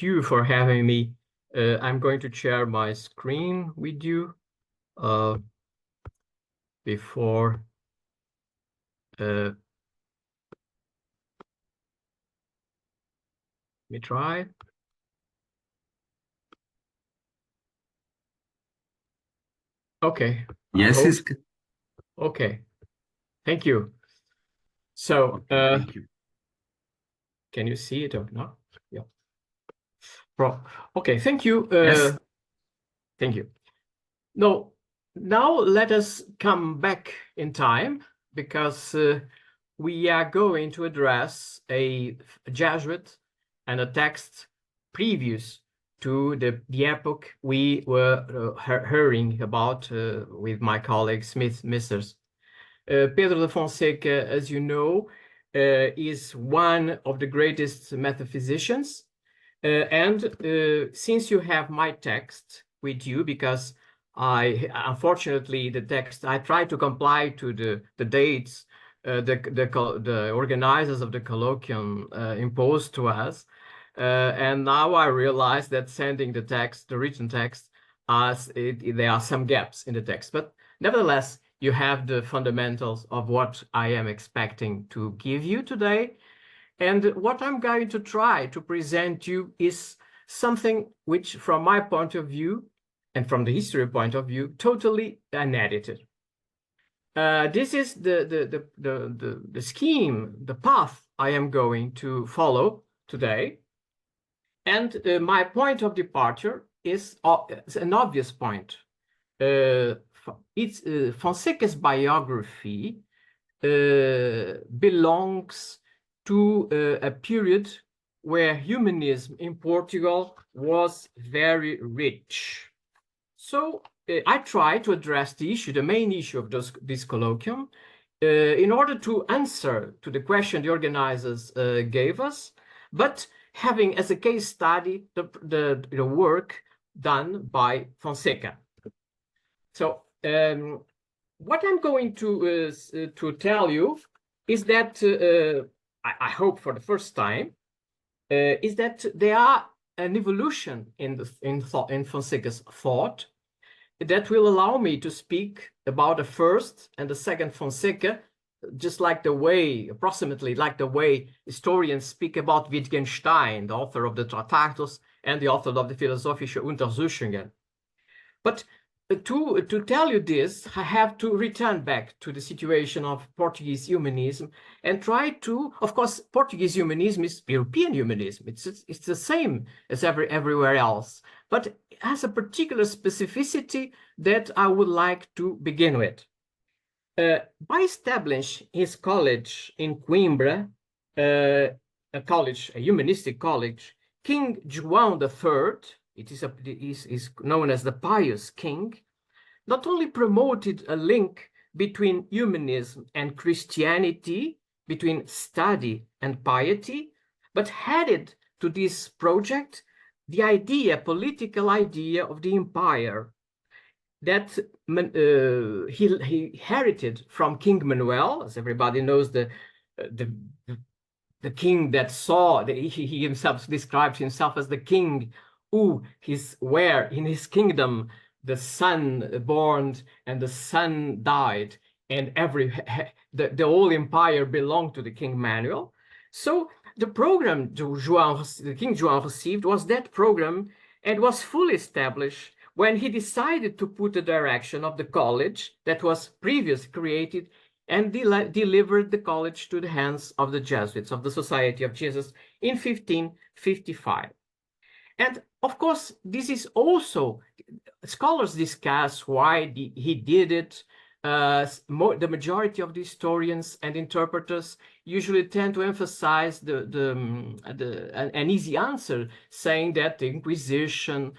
you for having me. I'm going to share my screen with you before let me try. Okay. Yes, it's good. Okay. Thank you. So, Thank you. can you see it or not? Yeah. Okay. Thank you. Yes. Thank you. No, now let us come back in time because we are going to address a Jesuit and a text previous to the epoch we were hearing about with my colleague Smith Misters. Pedro de Fonseca, as you know, is one of the greatest metaphysicians. And since you have my text with you, because unfortunately, the text, I tried to comply to the dates the organizers of the colloquium imposed to us. And now I realize that sending the text, the written text, there are some gaps in the text. But nevertheless, you have the fundamentals of what I am expecting to give you today. And what I'm going to try to present you is something which, from my point of view, and from the history point of view, totally unedited. This is the scheme, the path I am going to follow today. And my point of departure is an obvious point. Fonseca's biography belongs to a period where humanism in Portugal was very rich. So I try to address the issue, the main issue of this colloquium, in order to answer to the question the organizers gave us, but having as a case study the work done by Fonseca. So what I'm going to tell you is that I hope for the first time is that there are an evolution in Fonseca's thought that will allow me to speak about the first and the second Fonseca, just like the way, approximately like the way historians speak about Wittgenstein, the author of the Tractatus and the author of the Philosophische Untersuchungen. But to tell you this, I have to return back to the situation of Portuguese humanism and try to, of course, Portuguese humanism is European humanism. It's the same as everywhere else, but it has a particular specificity that I would like to begin with. By establishing his college in Coimbra, a humanistic college, King João III, it is known as the Pious King, not only promoted a link between humanism and Christianity, between study and piety, but added to this project the political idea of the empire that he inherited from King Manuel, as everybody knows, the king that saw, he himself described himself as the king who where in his kingdom the son born and the son died, and the whole empire belonged to the King Manuel. So the program the King João received was that program, and was fully established when he decided to put the direction of the college that was previously created and delivered the college to the hands of the Jesuits of the Society of Jesus in 1555. And of course, this is also, scholars discuss why he did it. The majority of the historians and interpreters usually tend to emphasize an easy answer, saying that the Inquisition,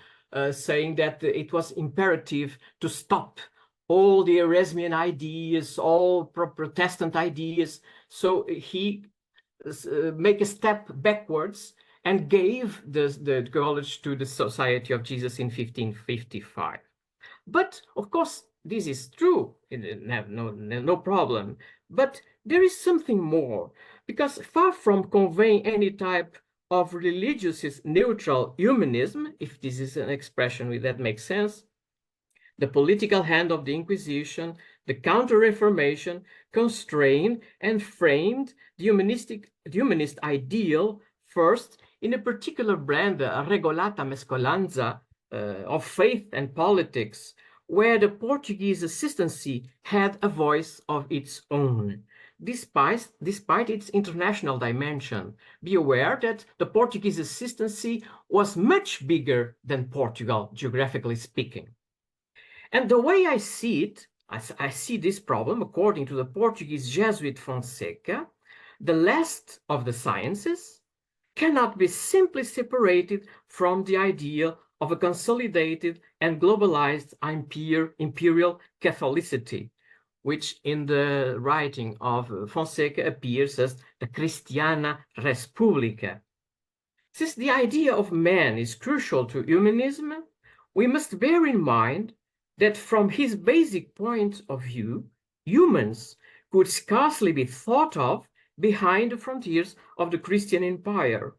saying that it was imperative to stop all the Erasmian ideas, all Protestant ideas. So he make a step backwards and gave the college to the Society of Jesus in 1555. But of course, this is true, no problem. But there is something more, because far from conveying any type of religious neutral humanism, if this is an expression that makes sense, the political hand of the Inquisition, the Counter-Reformation, constrained and framed the humanist ideal first in a particular brand, a regolata mescolanza of faith and politics, where the Portuguese assistancy had a voice of its own. Despite its international dimension, be aware that the Portuguese assistancy was much bigger than Portugal, geographically speaking. And the way I see it, I see this problem, according to the Portuguese Jesuit Fonseca, the last of the sciences cannot be simply separated from the idea of a consolidated and globalized imperial Catholicity, which in the writing of Fonseca appears as the Christiana Respublica. Since the idea of man is crucial to humanism, we must bear in mind that from his basic point of view, humans could scarcely be thought of behind the frontiers of the Christian Empire.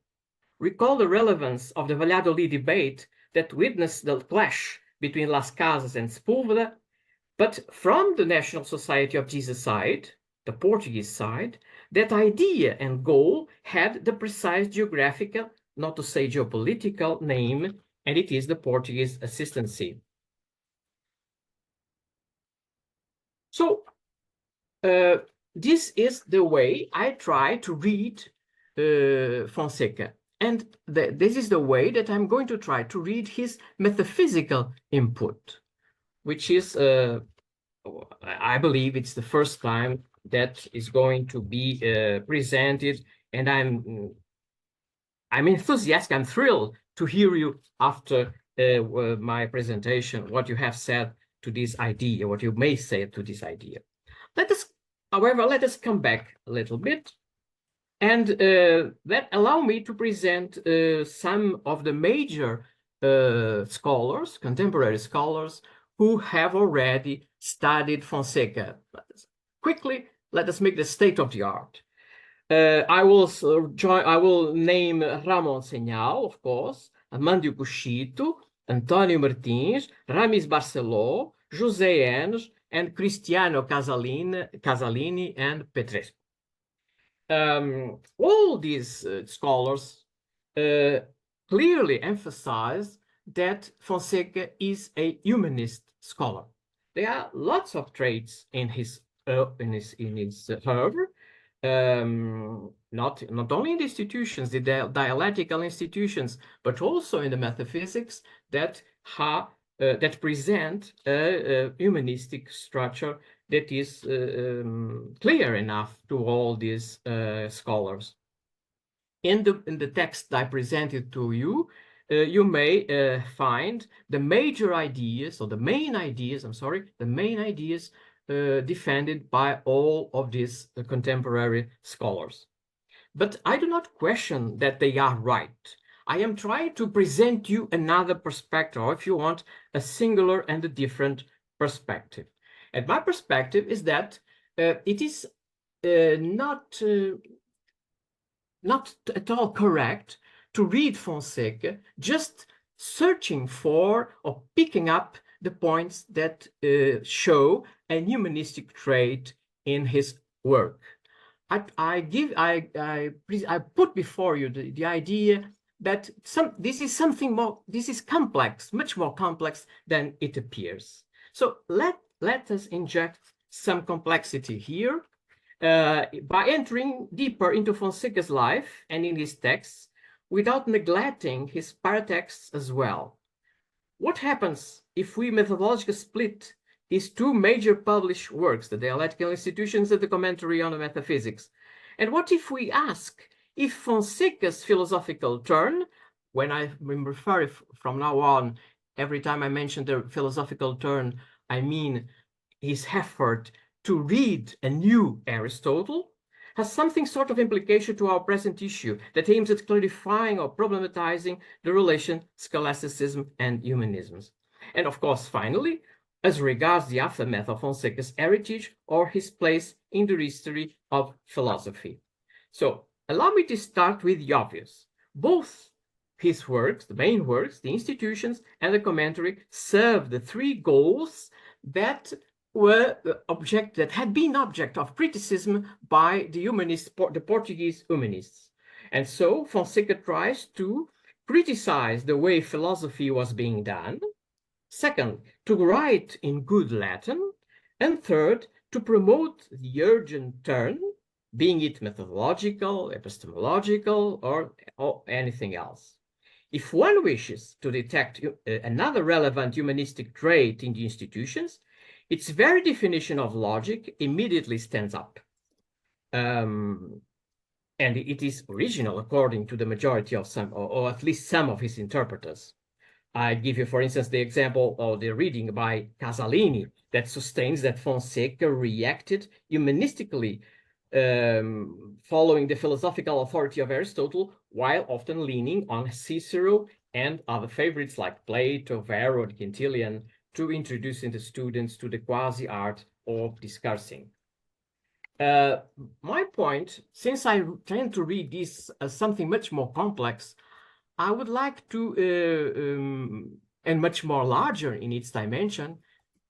Recall the relevance of the Valladolid debate that witnessed the clash between Las Casas and Sepúlveda, but from the National Society of Jesus side, the Portuguese side, that idea and goal had the precise geographical, not to say geopolitical, name, and it is the Portuguese assistancy. So this is the way I try to read Fonseca. And this is the way that I'm going to try to read his metaphysical input, which is, I believe it's the first time that is going to be presented. And I'm enthusiastic, I'm thrilled to hear you after my presentation, what you have said to this idea, what you may say to this idea. However, let us come back a little bit and allow me to present some of the major scholars, contemporary scholars, who have already studied Fonseca. Quickly, let us make the state of the art. I will name Ramon Señal, of course, Amandio Cuchito, António Martins, Ramis Barceló, José Enes, and Cristiano Casalini and Petrescu. All these scholars clearly emphasize that Fonseca is a humanist scholar. There are lots of traits in his herb, not only in the institutions, the dialectical institutions, but also in the metaphysics that present a humanistic structure that is clear enough to all these scholars. In the text I presented to you, you may find the major ideas, or the main ideas defended by all of these contemporary scholars. But I do not question that they are right. I am trying to present you another perspective, or if you want, a singular and a different perspective. And my perspective is that it is not at all correct to read Fonseca just searching for or picking up the points that show a humanistic trait in his work. I put before you the idea that this is complex, much more complex than it appears. So let us inject some complexity here by entering deeper into Fonseca's life and in his texts without neglecting his paratexts as well. What happens if we methodologically split his two major published works, the Dialectical Institutions and the Commentary on the Metaphysics? And what if we ask if Fonseca's philosophical turn, when I refer from now on, every time I mention the philosophical turn, I mean his effort to read a new Aristotle, has something sort of implication to our present issue that aims at clarifying or problematizing the relation scholasticism and humanism. And of course, finally, as regards the aftermath of Fonseca's heritage or his place in the history of philosophy. So allow me to start with the obvious. Both his works, the main works, the institutions, and the commentary serve the three goals that were that had been object of criticism by the humanists, the Portuguese humanists. And so Fonseca tries to criticize the way philosophy was being done. Second, to write in good Latin. And third, to promote the urgent turn, being it methodological, epistemological, or anything else. If one wishes to detect another relevant humanistic trait in the institutions, its very definition of logic immediately stands up. And it is original according to the majority of some, or at least some of his interpreters. I give you, for instance, the example of the reading by Casalini that sustains that Fonseca reacted humanistically following the philosophical authority of Aristotle, while often leaning on Cicero and other favorites like Plato, Varro, and Quintilian to introducing the students to the quasi-art of discussing. My point, since I tend to read this as something much more complex, I would like to, and much more larger in its dimension,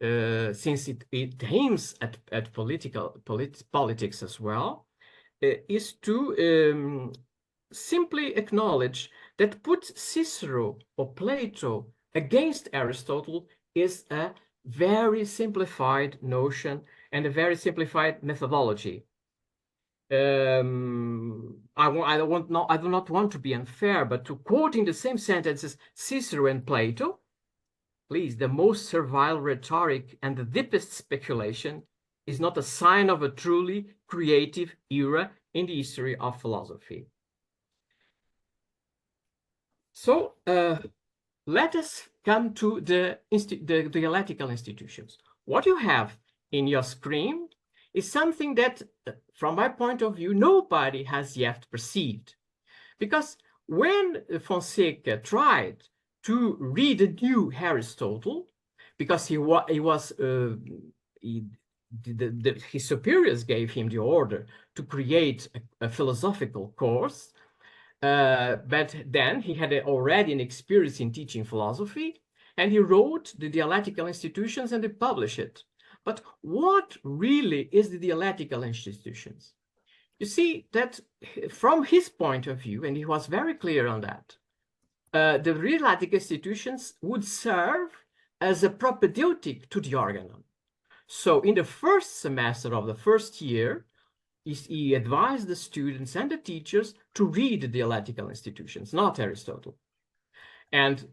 since it aims at politics as well, is to simply acknowledge that put Cicero or Plato against Aristotle is a very simplified notion and a very simplified methodology. I do not want to be unfair, but to quote in the same sentences Cicero and Plato, please, the most servile rhetoric and the deepest speculation is not a sign of a truly creative era in the history of philosophy. So let us come to the dialectical institutions. What you have in your screen is something that, from my point of view, nobody has yet perceived. Because when Fonseca tried to read a new Aristotle, because his superiors gave him the order to create a philosophical course, but then he had already an experience in teaching philosophy, and he wrote the dialectical institutions and he published it. But what really is the dialectical institutions? You see that from his point of view, and he was very clear on that, the dialectical institutions would serve as a propedeutic to the organon. So in the first semester of the first year, he advised the students and the teachers to read the dialectical institutions, not Aristotle. And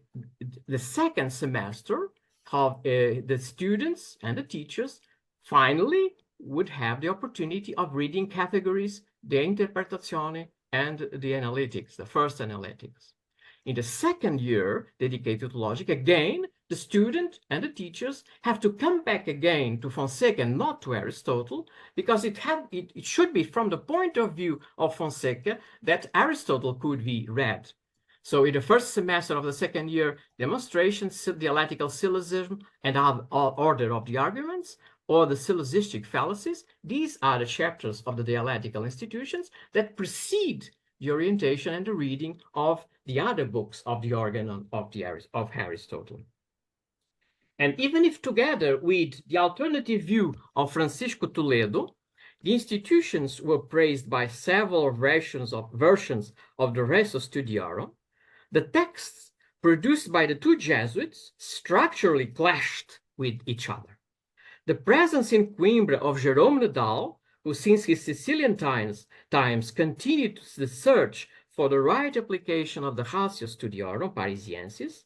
the second semester, the students and the teachers finally would have the opportunity of reading categories, the interpretazione and the analytics, the first analytics. In the second year, dedicated to logic, again, the student and the teachers have to come back again to Fonseca, not to Aristotle, because it should be from the point of view of Fonseca that Aristotle could be read. So in the first semester of the second year, demonstrations, dialectical syllogism, and order of the arguments, or the syllogistic fallacies, these are the chapters of the dialectical institutions that precede the orientation and the reading of the other books of the organon of Aristotle. And even if together with the alternative view of Francisco Toledo, the institutions were praised by several versions of the Reso Studiorum, the texts produced by the two Jesuits structurally clashed with each other. The presence in Coimbra of Jerome Nadal, who since his Sicilian times continued the search for the right application of the Ratio Studiorum Parisiensis,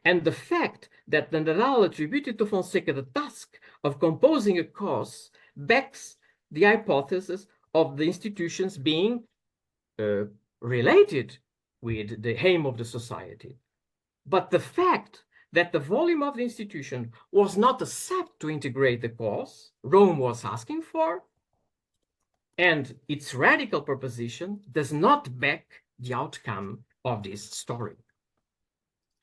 and the fact that Nadal attributed to Fonseca the task of composing a course backs the hypothesis of the institutions being related with the aim of the society. But the fact that the volume of the institution was not a set to integrate the course Rome was asking for, and its radical proposition does not back the outcome of this story.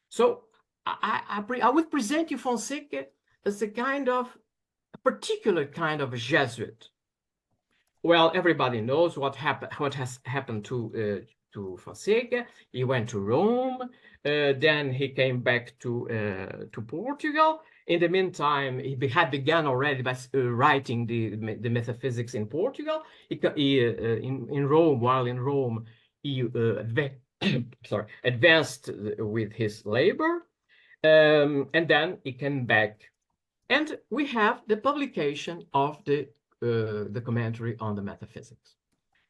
So I would present you Fonseca as a particular kind of a Jesuit. Well, everybody knows what has happened to Fonseca. He went to Rome. Then he came back to Portugal. In the meantime, he had begun already by writing the metaphysics in Portugal. In Rome, while in Rome, he advanced with his labor. And then he came back. And we have the publication of the commentary on the metaphysics.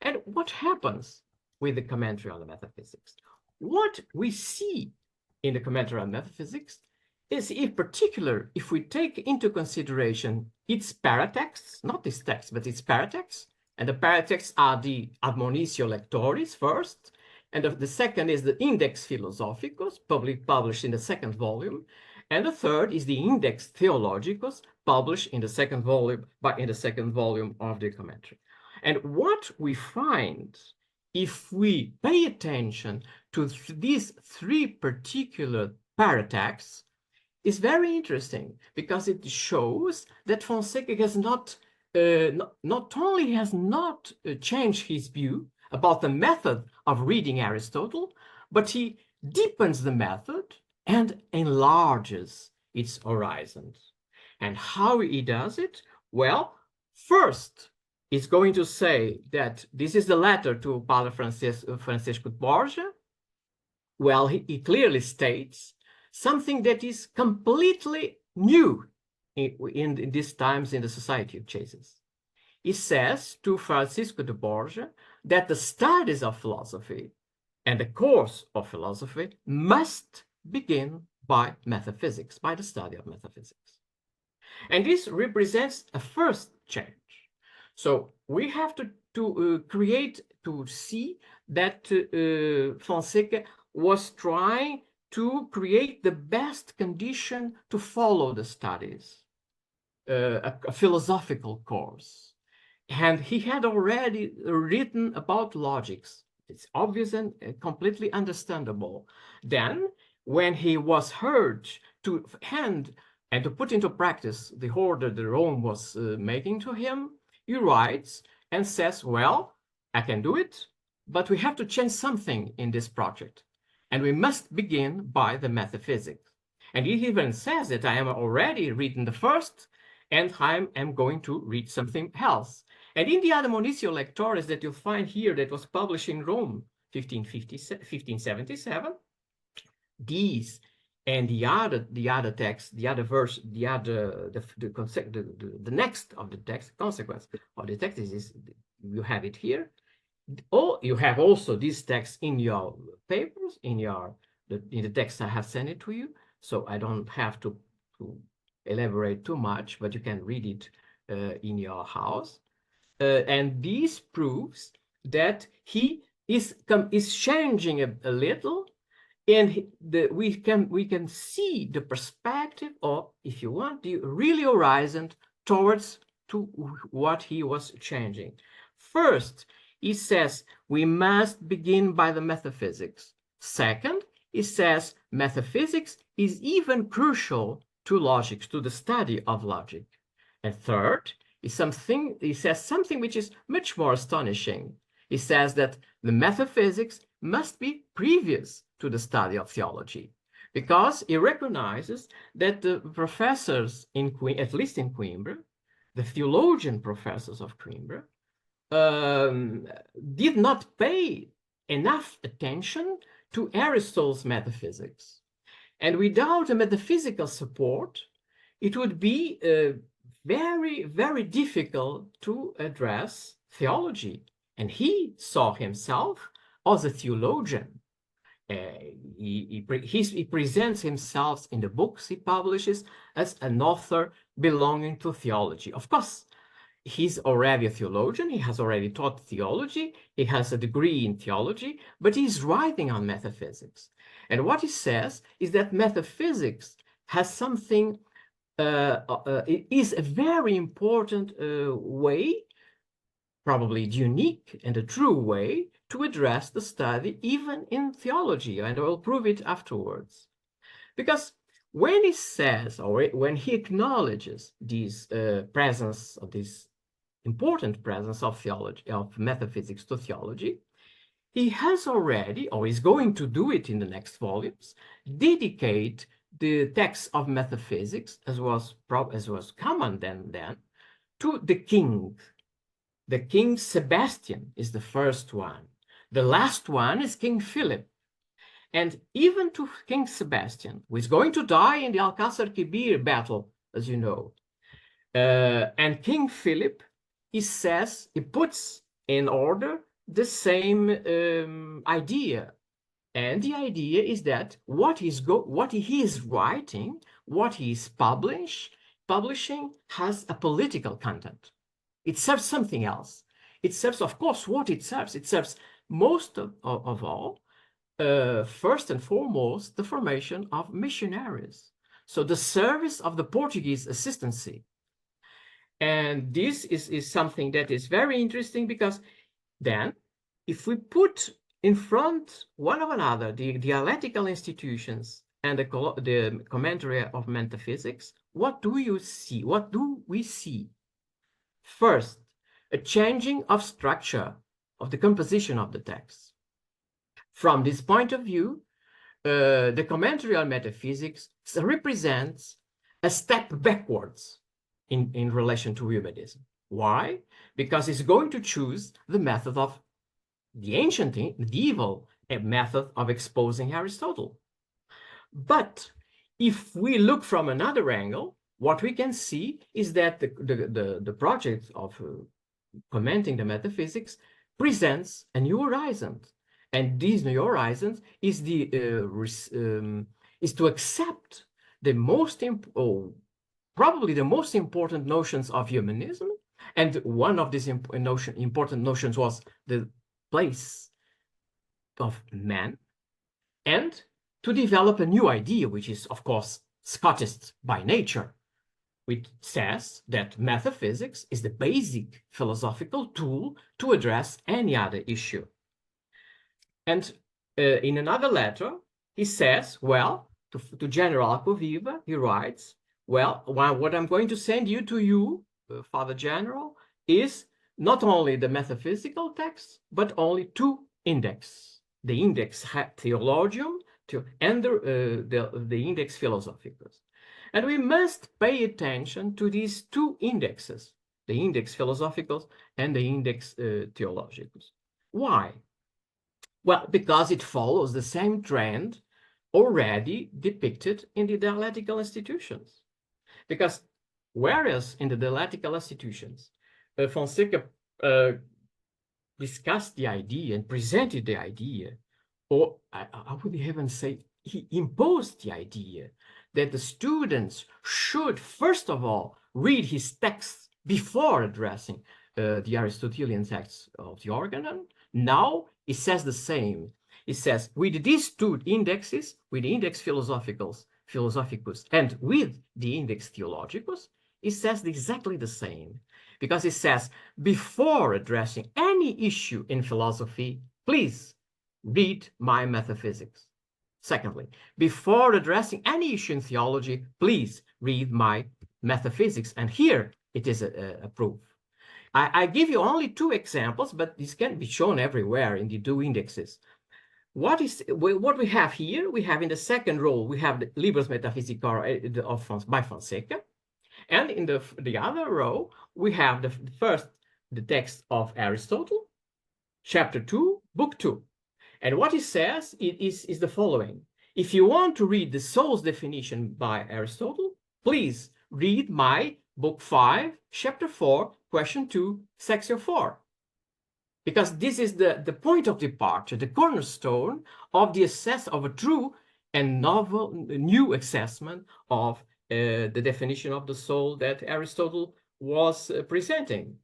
And what happens with the commentary on the metaphysics? What we see in the commentary on metaphysics is, in particular, if we take into consideration its paratexts, not this text, but its paratexts, and the paratexts are the admonitio lectoris first, and the second is the Index Philosophicus, published in the second volume, and the third is the Index Theologicus, published in the second volume, of the commentary. And what we find, if we pay attention to these three particular paratexts, is very interesting, because it shows that Fonseca has not only has not changed his view about the method of reading Aristotle, but he deepens the method and enlarges its horizons. And how he does it? Well, first, he's going to say that this is the letter to Padre Francisco de Borja. Well, he clearly states something that is completely new in these times in the Society of Jesus. He says to Francisco de Borja that the studies of philosophy and the course of philosophy must begin by metaphysics, by the study of metaphysics. And this represents a first change. So we have to see that Fonseca was trying to create the best condition to follow the studies, a philosophical course. And he had already written about logics. It's obvious and completely understandable. Then, when he was heard to hand and to put into practice the order that Rome was making to him, he writes and says, well, I can do it, but we have to change something in this project. And we must begin by the metaphysics. And he even says that I am already reading the first, and I am going to read something else. And in the Admonitio Lectoris that you'll find here, that was published in Rome, 1577, these and the other text, the other verse, the next of the text, consequence of the text is you have it here. Oh, you have also this text in your papers, in the text I have sent it to you. So I don't have to elaborate too much, but you can read it in your house. And this proves that he is changing a little, and we can see the perspective, or if you want, the really horizon towards to what he was changing. First, he says we must begin by the metaphysics. Second, he says metaphysics is even crucial to logic, to the study of logic. And third, he says something which is much more astonishing. He says that the metaphysics must be previous to the study of theology, because he recognizes that the professors at least in Coimbra, the theologian professors of Coimbra, did not pay enough attention to Aristotle's metaphysics. And without a metaphysical support, it would be very, very difficult to address theology. And he saw himself as a theologian. He presents himself in the books he publishes as an author belonging to theology. Of course, he's already a theologian. He has already taught theology. He has a degree in theology, but he's writing on metaphysics. And what he says is that metaphysics has something, it is a very important way, probably unique and a true way, to address the study even in theology, and I will prove it afterwards. Because when he says, or when he acknowledges this important presence of theology, of metaphysics to theology, he has already, or is going to do it in the next volumes, dedicate the text of metaphysics, as was common then, to the king. The King Sebastian is the first one. The last one is King Philip. And even to King Sebastian, who is going to die in the Alcázar Quibir battle, as you know. And King Philip, he says, he puts in order the same idea. And the idea is that what he is writing, what he is publishing has a political content. It serves something else. It serves, of course, what it serves. It serves most of all, first and foremost, the formation of missionaries. So the service of the Portuguese assistancy. And this is something that is very interesting, because then if we put in front one of another the dialectical institutions and the commentary of metaphysics, what do you see? What do we see? First, a changing of structure of the composition of the text. From this point of view, the commentary on metaphysics represents a step backwards in relation to humanism. Why? Because it's going to choose the method of the ancient, medieval method of exposing Aristotle. But if we look from another angle, what we can see is that the project of commenting the metaphysics presents a new horizon. And these new horizons is is to accept the probably the most important notions of humanism. And one of these important notions was the place of man, and to develop a new idea, which is, of course, Scottist by nature, which says that metaphysics is the basic philosophical tool to address any other issue. And in another letter, he says, well, to General Alcoviva, he writes, well, what I'm going to send you, Father General, is not only the metaphysical text, but only two indexes, the Index Theologium and the Index Philosophicus. And we must pay attention to these two indexes, the Index Philosophicus and the Index Theologicus. Why? Well, because it follows the same trend already depicted in the dialectical institutions. Because whereas in the dialectical institutions, Fonseca discussed the idea and presented the idea, or I would even say he imposed the idea that the students should, first of all, read his texts before addressing the Aristotelian texts of the Organon. Now, it says the same. It says, with these two indexes, with the Index Philosophicus and with the Index Theologicus, it says exactly the same. Because it says, before addressing any issue in philosophy, please read my metaphysics. Secondly, before addressing any issue in theology, please read my metaphysics. And here it is a proof. I give you only two examples, but this can be shown everywhere in the two indexes. What we have here, we have in the second row, we have the Libros Metaphysicae by Fonseca. And in the other row, we have the text of Aristotle, chapter 2, book 2. And what it says is the following. If you want to read the soul's definition by Aristotle, please read my book 5, chapter 4, question 2, section 4. Because this is the point of departure, the cornerstone of the assess of a true and novel, new assessment of the definition of the soul that Aristotle was presenting.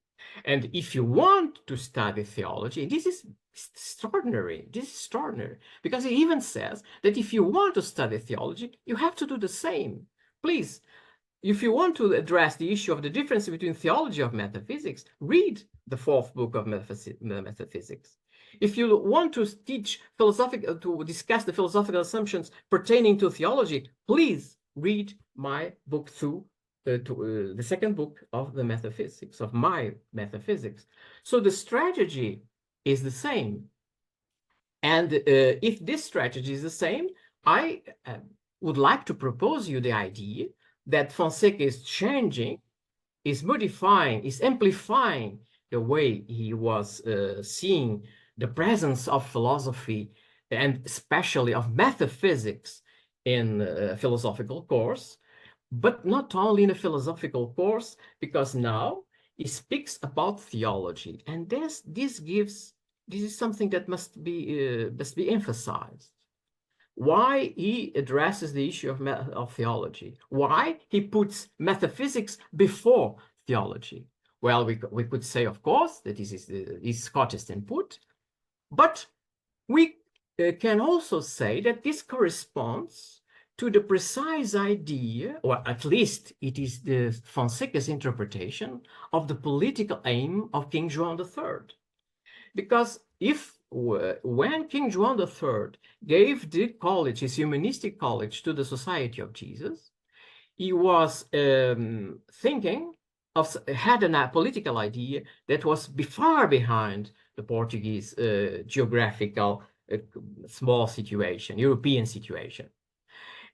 And if you want to study theology, this is extraordinary. This is extraordinary because it even says that if you want to study theology, you have to do the same. Please, if you want to address the issue of the difference between theology of metaphysics, read the fourth book of Metaphysics. If you want to to discuss the philosophical assumptions pertaining to theology, please read my book 2, the second book of the Metaphysics, of my Metaphysics. So the strategy is the same. And if this strategy is the same, I would like to propose you the idea that Fonseca is changing, is modifying, is amplifying the way he was seeing the presence of philosophy and especially of metaphysics in a philosophical course, but not only in a philosophical course, because now he speaks about theology, and this is something that must be emphasized. Why he addresses the issue of theology? Why he puts metaphysics before theology? Well, we could say, of course, that this is his Scottist input, but we can also say that this corresponds to the precise idea, or at least it is the Fonseca's interpretation of the political aim of King John III. Because when King John III gave the college, his humanistic college, to the Society of Jesus, he was thinking of, had a political idea that was far behind the Portuguese geographical small situation, European situation.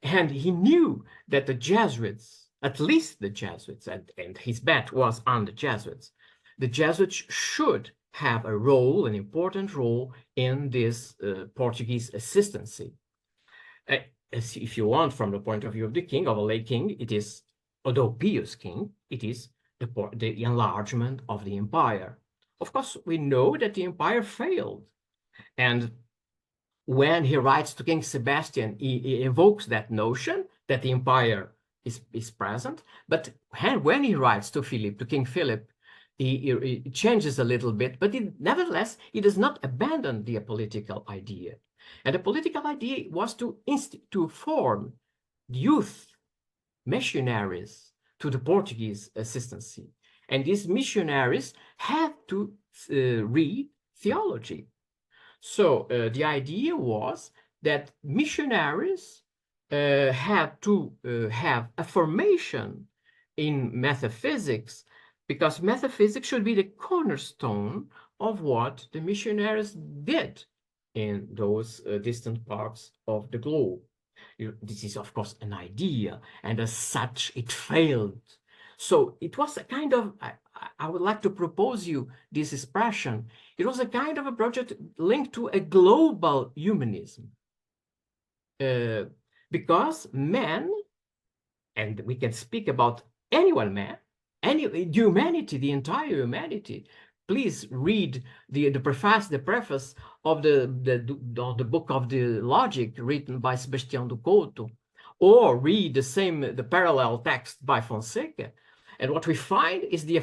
And he knew that the Jesuits, at least the Jesuits, and his bet was on the Jesuits should have a role, an important role in this Portuguese assistancy. If you want, from the point of view of the king, of a lay king, it is, although pious king, it is the enlargement of the empire. Of course, we know that the empire failed. And when he writes to King Sebastian, he evokes that notion that the empire is present. But when he writes to King Philip, he changes a little bit, but nevertheless, he does not abandon the political idea. And the political idea was to form youth missionaries to the Portuguese assistancy. And these missionaries had to read theology. So the idea was that missionaries had to have a formation in metaphysics, because metaphysics should be the cornerstone of what the missionaries did in those distant parts of the globe. This is, of course, an idea, and as such, it failed. So it was a kind of, I would like to propose you this expression. It was a kind of a project linked to a global humanism. Because man, and we can speak about anyone, man, humanity, the entire humanity. Please read the preface of the book of the Logic written by Sebastião do Couto, or read the parallel text by Fonseca. And what we find is the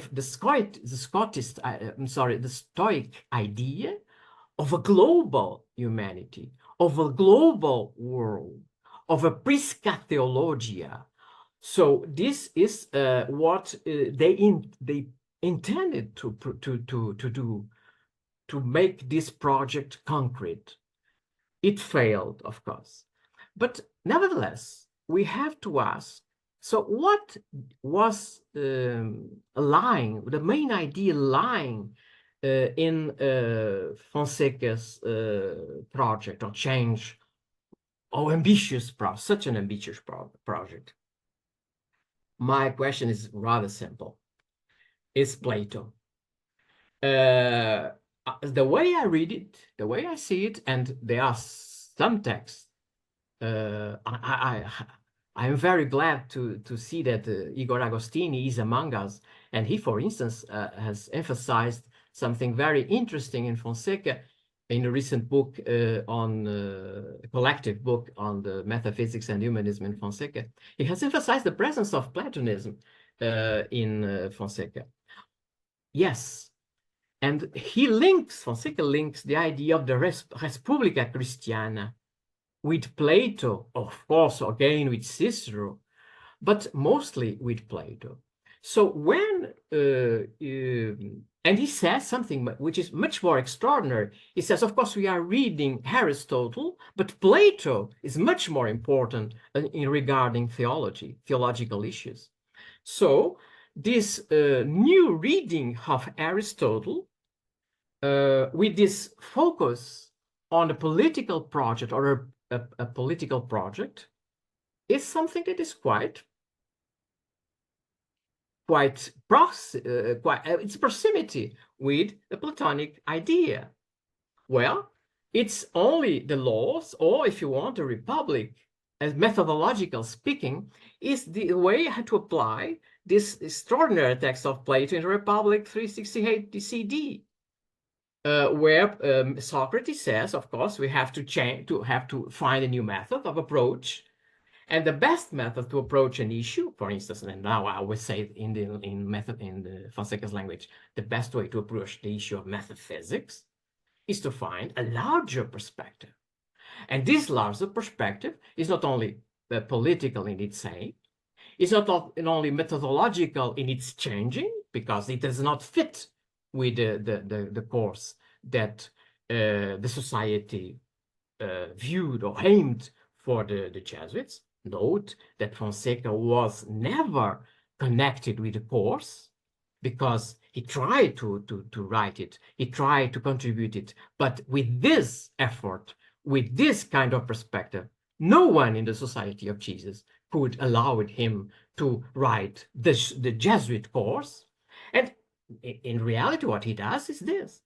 Stoic idea of a global humanity, of a global world, of a prisca theologia. So this is what they intended to do, to make this project concrete. It failed, of course, but nevertheless, we have to ask, so what was lying, the main idea lying in Fonseca's project or change, or ambitious project, such an ambitious project? My question is rather simple. Is Plato. The way I read it, the way I see it, and there are some texts, I'm very glad to see that Igor Agostini is among us. And he, for instance, has emphasized something very interesting in Fonseca in a recent book a collective book on the metaphysics and humanism in Fonseca. He has emphasized the presence of Platonism in Fonseca. Yes, and Fonseca links the idea of the Respublica Christiana with Plato, of course, again with Cicero, but mostly with Plato. So when, and he says something which is much more extraordinary. He says, of course, we are reading Aristotle, but Plato is much more important in regarding theological issues. So this new reading of Aristotle, with this focus on a political project or a political project is something that is quite its proximity with the Platonic idea. Well, it's only the laws, or if you want, a republic, as methodological speaking, is the way to apply this extraordinary text of Plato in the Republic 368 CD, where Socrates says, of course, we have to find a new method of approach. And the best method to approach an issue, for instance, and now I would say in the Fonseca's language, the best way to approach the issue of metaphysics is to find a larger perspective. And this larger perspective is not only political in its saying, it's not only methodological in its changing, because it does not fit with the course that the society viewed or aimed for the Jesuits. Note that Fonseca was never connected with the course, because he tried to write it, he tried to contribute it, but with this effort, with this kind of perspective, no one in the Society of Jesus could allow him to write the Jesuit course. And in reality, what he does is this.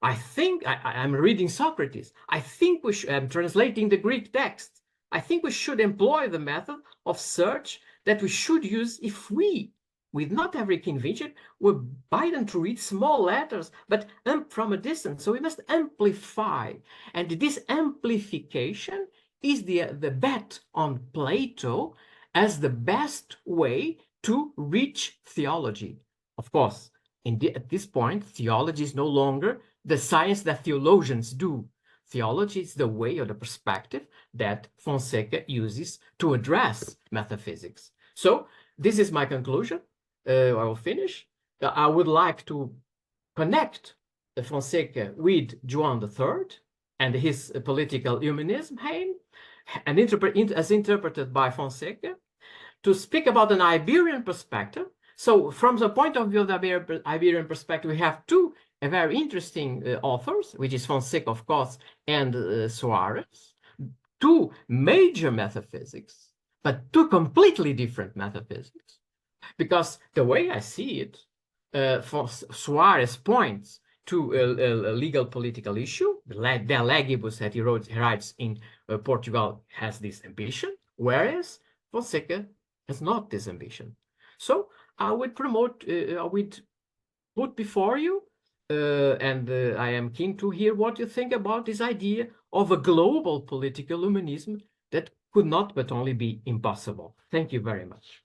I think, I'm reading Socrates, I think I'm translating the Greek text. I think we should employ the method of search that we should use if we, with not every conviction, we're bidden to read small letters, but from a distance. So we must amplify. And this amplification is the bet on Plato as the best way to reach theology. Of course, at this point, theology is no longer the science that theologians do. Theology is the way or the perspective that Fonseca uses to address metaphysics. So this is my conclusion. I will finish. I would like to connect Fonseca with João III and his political humanism aim, and as interpreted by Fonseca, to speak about an Iberian perspective. So from the point of view of the Iberian perspective, we have two very interesting authors, which is Fonseca, of course, and Soares, two major metaphysics, but two completely different metaphysics. Because the way I see it, Soares points to a legal political issue. The Legibus that he writes in Portugal has this ambition, whereas Fonseca has not this ambition. So I would put before you, and I am keen to hear what you think about this idea of a global political humanism that could not but only be impossible. Thank you very much.